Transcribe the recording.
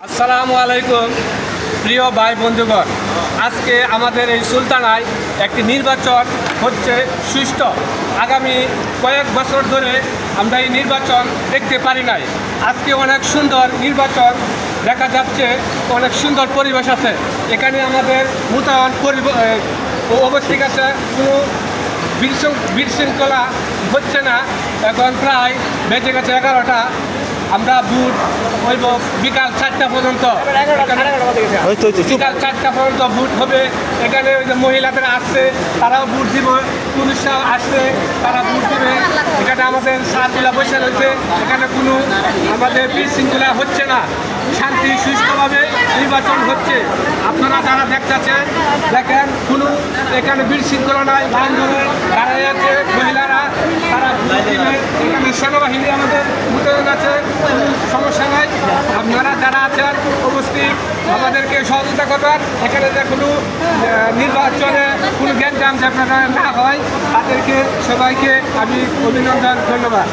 আসসালামু আলাইকুম প্রিয় ভাই বন্ধুগণ, আজকে আমাদের এই সুলতানায় একটি নির্বাচন হচ্ছে সুষ্ঠু। আগামী কয়েক বছর ধরে আমরা এই নির্বাচন দেখতে পারি নাই। আজকে অনেক সুন্দর নির্বাচন দেখা যাচ্ছে, অনেক সুন্দর পরিবেশ আছে। এখানে আমাদের মোতায়েন অবস্থিত আছে, কোনো বিশৃঙ্খলা হচ্ছে না। এখন প্রায় বেজে গেছে 11টা। আমরা বুট হইব বিকাল 4টা পর্যন্ত, বিকাল 4টা পর্যন্ত বুট হবে। এখানে ওই যে মহিলাদের আসছে, তারাও বুট দিব, পুলিশরাও আসছে, তারা বুট দিবে। এখানে আমাদের সাথীরা বসে রয়েছে, এখানে কোনো আমাদের বিশৃঙ্খলা হচ্ছে না, শান্তি সুষ্ঠুভাবে নির্বাচন হচ্ছে। আপনারা যারা দেখতেছেন দেখেন, কোনো এখানে বিশৃঙ্খলা নাই, লাইন ধরে দাঁড়ায় আছে মহিলারা, তারা ভোট দিবে। এখানে সেনাবাহিনী আমাদের মোতায়েন আছে, সমস্যা নাই। আপনারা যারা আছেন উপস্থিত আমাদেরকে সহযোগিতা করবেন। এখানে যে কোনো নির্বাচনে কোনো জ্ঞান আপনারা না হয়, তাদেরকে সবাইকে আমি অভিনন্দন, ধন্যবাদ।